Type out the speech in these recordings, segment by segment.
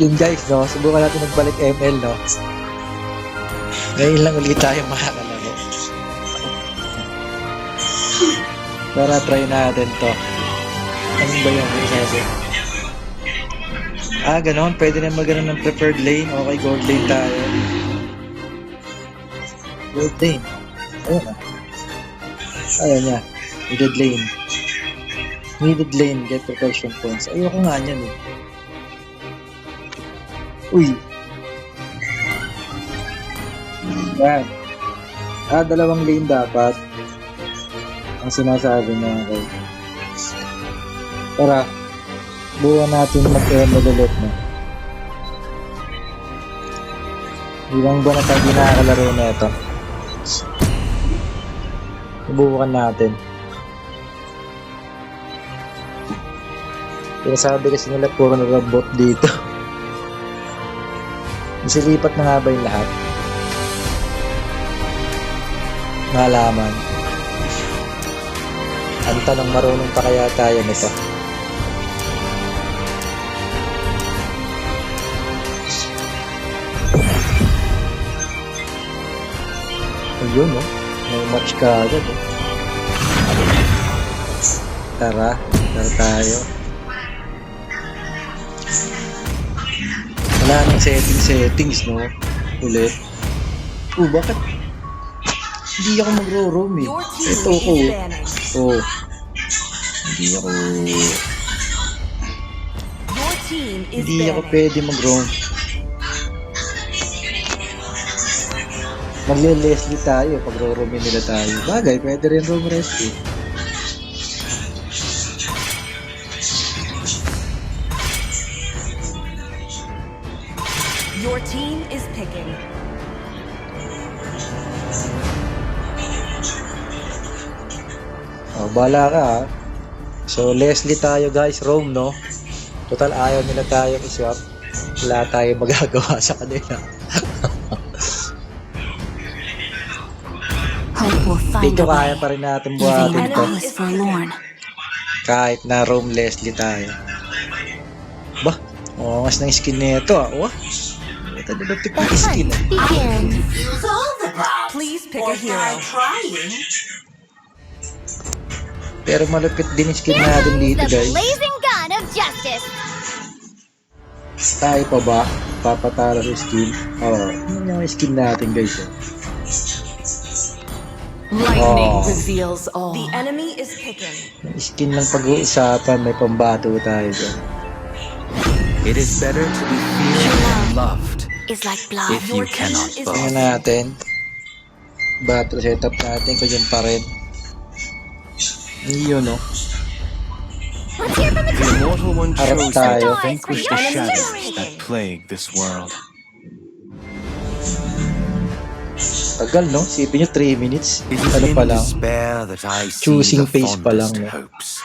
Yun guys, no? Subukan natin magbalik ML, no? Ngayon lang ulit tayo makakalaro. Tara, try natin to. Ano ba yung sabi? Ganon. Pwede na magano ng preferred lane. Okay, gold lane tayo. Gold lane. Ayun na. Ayun niya. Needed lane. Needed lane. Get protection points. Ayoko nga niyan eh. Uy. Yan. Dalawang lane dapat. Ang sinasabi niya. Okay. Tara. Buwan natin mag-ML ulit na. Ilang buwan na tayo di nakakalaro na ito. Subukan natin. Sinasabi kasi nila puro na robot dito. Isilipat na nga ba yung lahat? Malaman. Ang tanong, marunong pa kaya tayo nito? Ayun, no? May match ka agad, eh. Tara tayo. Wala nang settings, no? Ulit. Bakit? Hindi ako magro-roam, eh. Ito ko. Hindi ako pwede mag-roam. Magle-Leslie tayo pag ro-roamin nila tayo. Bagay, pwede rin roam rescue. Your team is picking. Bala ka ha. So, Leslie tayo guys, roam, no? Total, ayaw nila tayong iswap. Wala tayong magagawa sa kanila. Dito kaya pa rin natin buhatin to. Kahit na roam Leslie tayo. Bah, ongas ng skin nito ah. Wah, ito na tipid skin ah. Please pick a hero. Pero malupit din skin natin dito guys. Tayo pa ba? Papatalo sa skin? Yun yung skin natin guys eh. Lightning reveals all. The enemy is picking. Skin lang pag-uusapan, may pambato tayo dyan. It is better to be feared than loved. It's like blood. If you cannot Tingnan both. natin. Battle setup natin kung yun pa rin. Yun no. The immortal one chose tayo. to vanquish the shadows that plague this world. Tagal no? Sipin nyo 3 minutes. It is Ano in pa lang? despair that I see Choosing the phase pa lang, fondest no? hopes.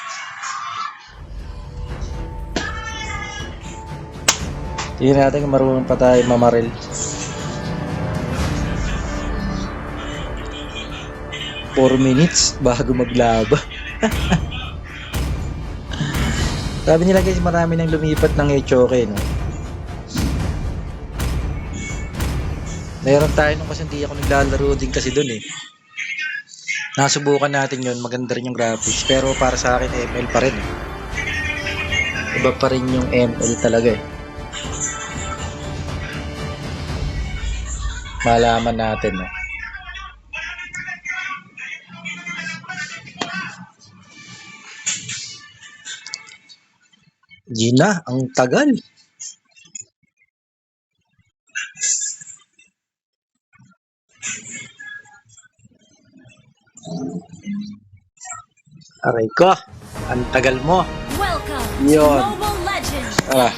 Tingnan natin kung marunong pa tayo mamaril. Four minutes bago maglaba. Sabi nila guys, marami nang lumipat ng Echoke, no? Meron tayo nung kasi hindi ako naglalaro din kasi dun eh. Nasubukan natin yun, maganda rin yung graphics. Pero para sa akin, ML pa rin eh. Iba pa rin yung ML talaga eh. Malaman natin, no? Gina, ang tagal. Aray ko, ang tagal mo. Welcome Yun. to Mobile Legends. 5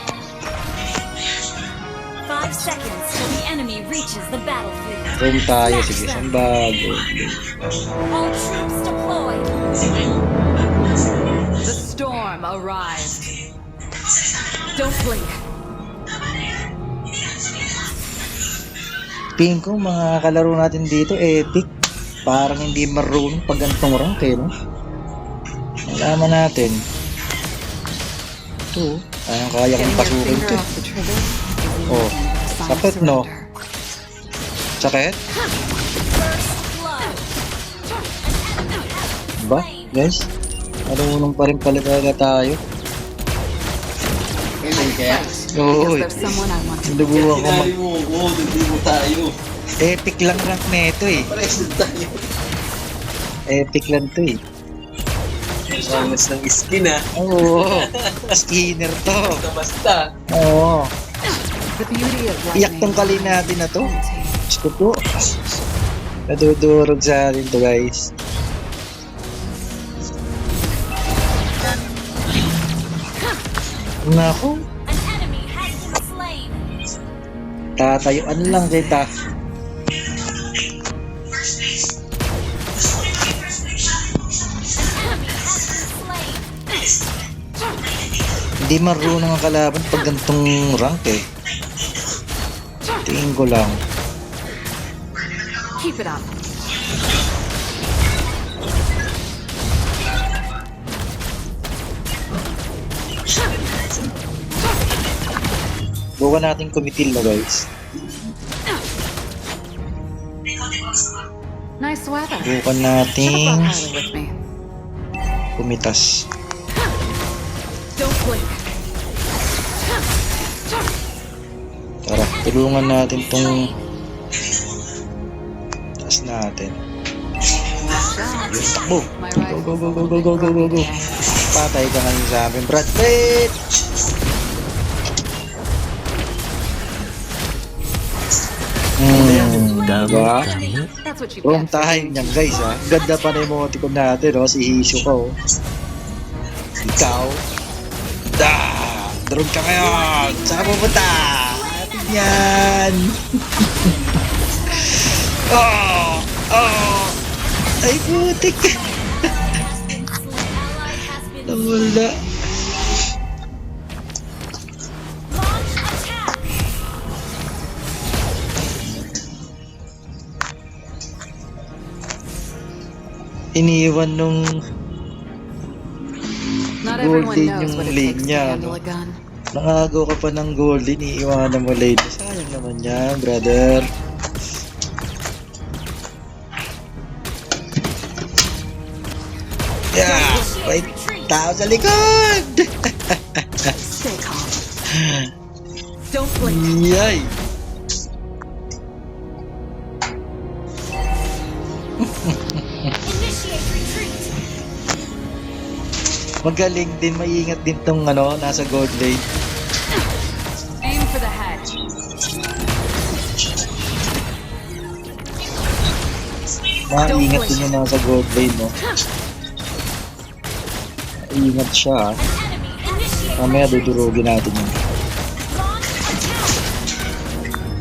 seconds till the enemy reaches the battlefield. Room tayo, sige, saan bago? All troops deployed. The storm arrived. Don't blink. Tingin ko mga kalaro natin dito, epic. Parang hindi marunong pag gantong rank eh, no? Malaman natin. Ito, kaya kong pasukin to. Oh, sakit no? Sakit? Ba, guys? Marunong pa rin pala talaga tayo. Kailan kaya? Oo, There's someone I want to nabubuhan ko Sinari mo ako, hindi mo tayo. Epic lang rank neto eh. Pares na tayo. Epic lang to eh. Sangas ng skin ah. Oo, skinner to. Basta. Oo, The beauty of iyak tong kali natin na to. Gusto po. Nadudurog sa atin to guys. Naku, An enemy has been slain. tatayuan lang kita. Enemy has been slain. Hindi marunong ang kalaban pag gantong rank eh. Tingin ko lang. Keep it up. Bukan natin kumitil na guys. Nice weather. Bukan Should have brought nating Harley with me. kumitas. Don't blink. Tara, tulungan natin tong taas natin. Yun, takbo. My Go, rifle's go, go, a go, little go, bit go, go, go, go. broken today. Patay ka ngayon sa amin, Brad Pitt! Diba? That's what you Wrong get for time niyan guys ha. Ganda pa na emoticon natin oh. Si Hisho ko oh. Ikaw. Da! Drone ka ngayon! Saan ka pupunta? Atin yan! Oh! Oh! Ay putik! Ally has been Nawala. launch attack. Iniwan nung Not everyone Golden knows yung what it lane takes to niya, handle no? a gun. Nakagaw ka pa ng golden, iiwanan mo late. Sayang naman yan, brother. Yeah! Wait! Tao sa likod! Stay calm. Don't blink. Yay! Initiate retreat. Magaling din, maingat din tong ano, nasa gold lane. Aim for the head. Maingat din yung nasa gold lane, no? Ingat siya, ah. Enemy initiate Mamaya dudurugin natin yun. launch attack.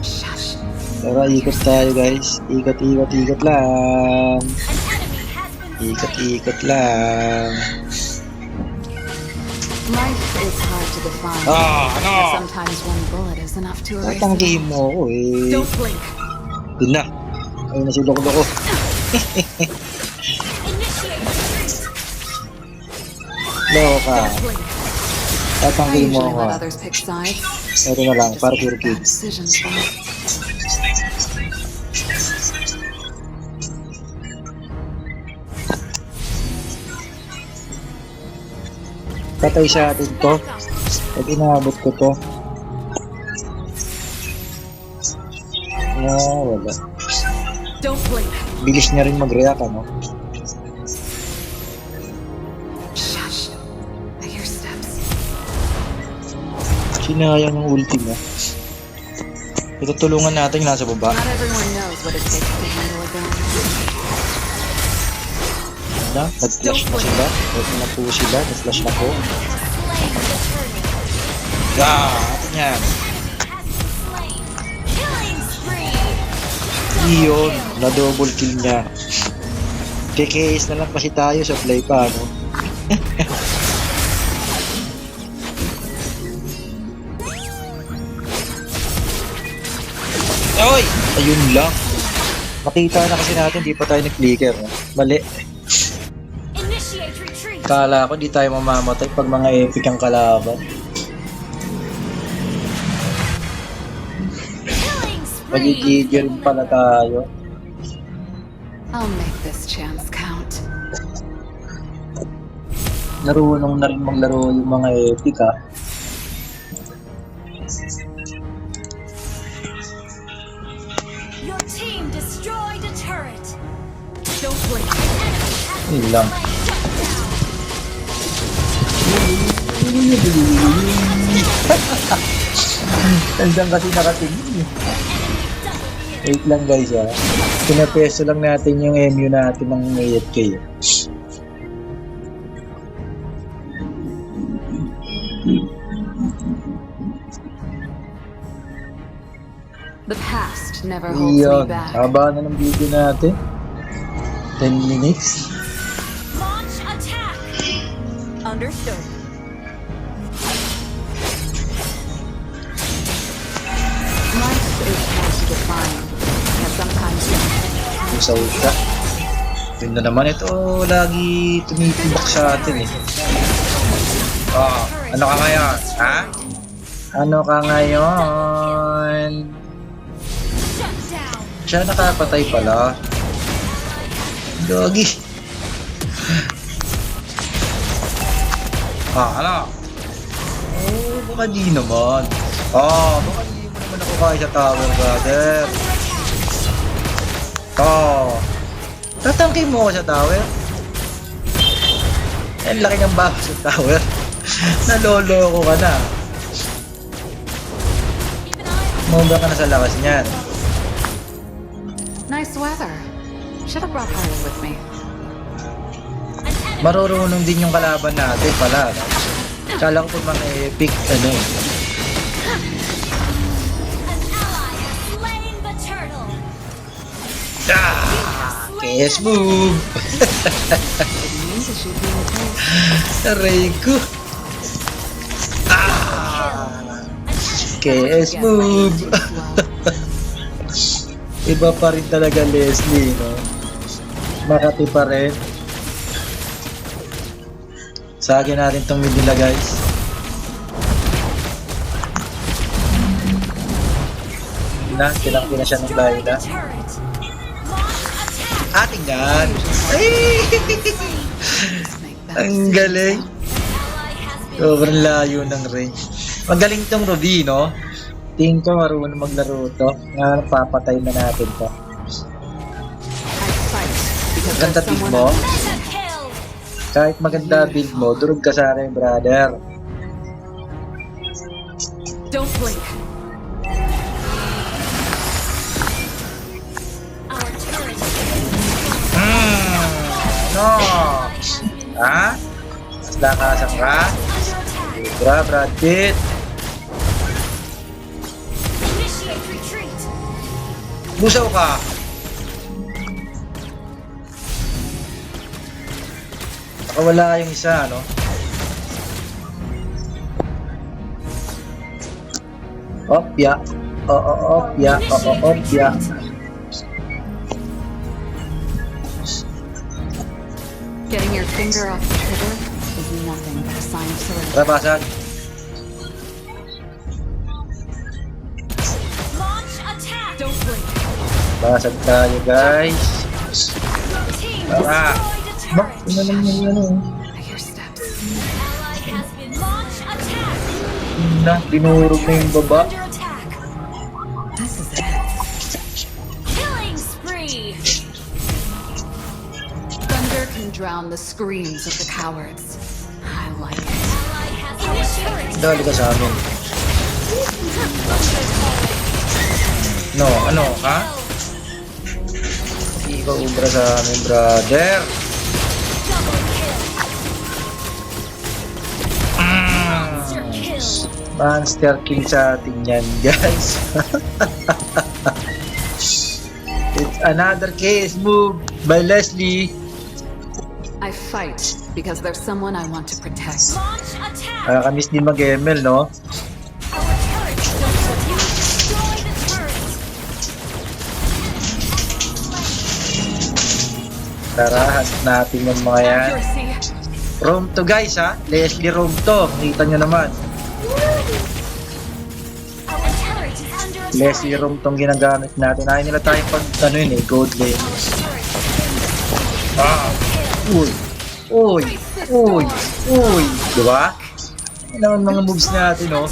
Shush. Tara, ikot tayo guys. Ikot, ikot, ikot lang. An enemy has been Ikot, slain. ikot lang. Life is hard to define. Ah, But ano? sometimes one bullet is enough to erase it. Tatanggihin mo ako eh. Don't blink. Yun na. Ayun na si Loko-Loko. Initiate retreat. Loka. Don't blink. I Tatanggihin mo usually ako. let ah. others pick sides. Ito na lang, Just para make pure bad kids. decisions though. Patay sa atin to. Pag inabot ko to. Ah, wala. Don't blink. Bilis niya rin mag-react, ano? Shush. I hear steps. Sinayang yung ulti niya. Itutulungan natin yung nasa baba. Not everyone knows what it takes to handle a gun. Na, nag-flash na sila. Huwag na po sila. Nag-flash na po. Slain the turret. Atin yan. Has been slain. Killing spree. Iyon. Na-double kill niya. KKS na lang kasi tayo sa play pa, no? Oy! Ayun lang. Makita na kasi natin, di pa tayo nag-clicker. No? Mali. Initiate retreat. Kala ko di tayo mamamatay pag mga epic ang kalaban. Magigigil pala tayo. I'll make this chance count. Narunong na rin maglaro yung mga epic ah. Your team destroyed a turret. Don't blink. Yun lang. Nandiyan kasi nakatingin eh. Wait lang guys ah. Pinapeso lang natin yung MU natin ng AFK. The past never holds me Iyon. back. Haba na ng video natin. 10 minutes. Launch attack. Understood. Life is hard to define. And sometimes Usaw ka. Yun na naman ito. Lagi tumitibak sa atin eh. Oh, ano ka ngayon? Ha? Ano ka ngayon? Shut down. Siya nakapatay pala. Doggy. Ano? Oh, baka di naman. Baka di mo naman ako kaya sa tower, brother. Tatangkin mo ako sa tower? Ang laki ng bago sa tower. Naloloko ka na. Mumba ka na sa lakas niyan. nice weather. Should have brought Harley with me. Marurunong din yung kalaban natin pala. Kala ko pa mga epic, ano. An ally has slain the turtle. KS move! Aray ko! KS move! Iba pa rin talaga Leslie, no? Makati pa rin. Sagin natin tong mid nila, guys. Kinangkin na siya ng layo na. Turret. Launch attack. Tingnan! Ay! Ang galing! Ally has been Sobrang layo ng range. Magaling tong Ruby, no? Tingin ko marunong maglaro to. Nga, papatay na natin to. I fight because Ganda there's build someone mo. meta kill. Kahit maganda build mo, durog ka sa akin, brother. Don't blink. Our turret No! Ha? Mas lakasan ka? under attack. Bra, Brad Pitt. Initiate retreat. Busaw ka! Wala yung isa, no? Opya. Opya. Opya. Getting your finger off the trigger is nothing but a sign of surrender. Trabasag. Launch attack. Don't blink. Basag tayo, guys. Your team Tara. destroyed a Bak, turret. ina naman yung ano. I hear steps. Ally has been launch attack. Dinurog na yung baba. Under attack. This is it. Killing spree. Thunder can drown the screams of the cowards. I like it. Ally has initiated. Dali ka sa amin. No, ano, ha? Hindi ka ubra sa amin, brother. Double kill. Monster kill. Monster kill sa atin yan, guys. It's another case move by Leslie. I fight because there's someone I want to protect. Launch attack. Kamiss din mag-ML, no? Our turret. You destroy the turret. Tara, hunt natin yung mga yan. Accuracy. Roam to, guys, ha? Leslie roam to. Makita nyo naman. Our turret is under attack. Leslie room tong ginagamit natin. Ayaw nila tayong pag, ano yun eh, gold lane. Ah! Uy! Uy! Uy! Uy! Diba? Ano naman mga moves natin, oh.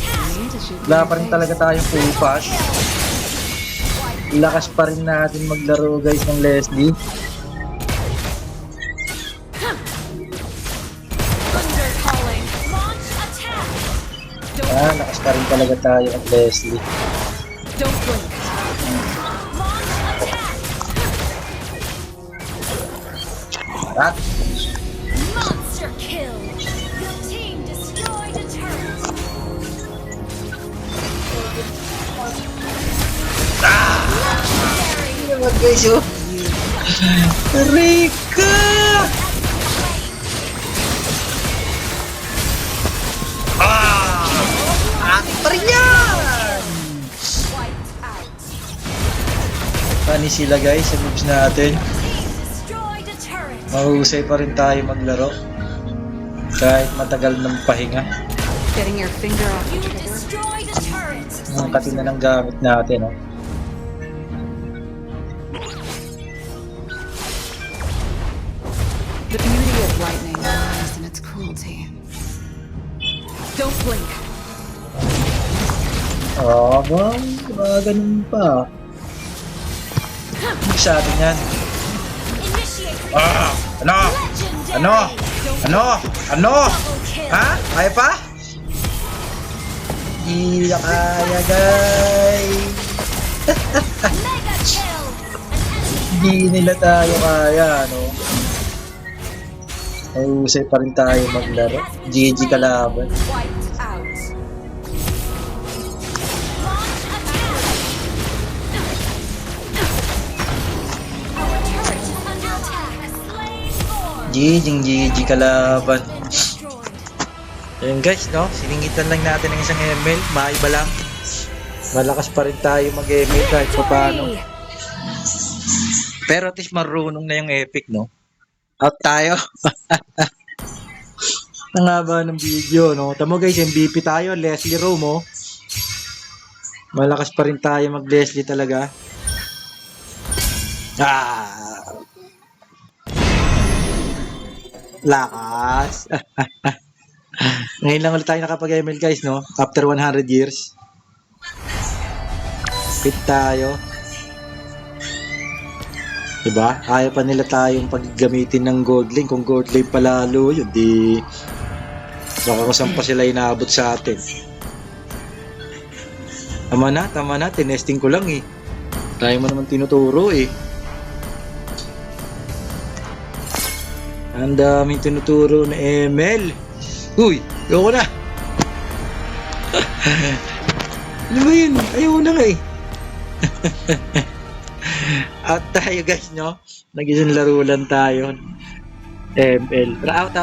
Wala pa rin talaga tayong pupas. Lakas pa rin natin maglaro, guys, ng Leslie. Thunder calling. Launch attack. Lakas pa rin talaga tayo ng Leslie. Don't blink. Launch attack. At, Monster kill. Your team destroyed a turret. Legendary. naman guys, oh. Rika! Akin pa rin yan! Wiped out. Pani sila guys, sa moves natin. Team destroyed a turret. Mahusay pa rin tayo maglaro. Kahit matagal ng pahinga. Getting your finger off the You trigger. destroyed a turret. Ang katina ng gamit natin, oh. The beauty of lightning lies in its cruelty. Don't blink. Ba? Ganun pa. Sa atin yan. Initiate. Ano? Legendary. Ano? Ano? Ano? Double kill. Ha? Kaya pa? Hindi na kaya, guys. Mega kill. An enemy Hindi nila tayo kaya, no? Mahusay pa rin tayo maglaro. GG kalaban. wiped out. Launch attack. Our turret is under attack. Slain for. GG kalaban. Been destroyed. Ayun guys, no? Siningitan lang natin ng isang ML. Maiba lang. Malakas pa rin tayo mag-ML kahit pa paano. Pero at least marunong na yung epic, no? Out tayo. Ang haba ng video, no? Tamo guys, MVP tayo. Leslie Room, oh. Malakas pa rin tayo mag-Leslie talaga. Lakas. Ngayon lang ulit tayo nakapag-ML guys, no? After 100 years. Fit tayo. Diba? Ayaw pa nila tayong paggamitin ng gold lane. Kung gold lane palalo yun, di baka kung saan pa sila inaabot sa atin. Tama na. Tinesting ko lang eh. Tayo mo naman tinuturo eh. Ang daming tinuturo na ML. Uy, ayoko na. Ano ba yun? Ayoko na nga eh. Out tayo guys, no? Nag-isang laro lang tayo. ML. Out.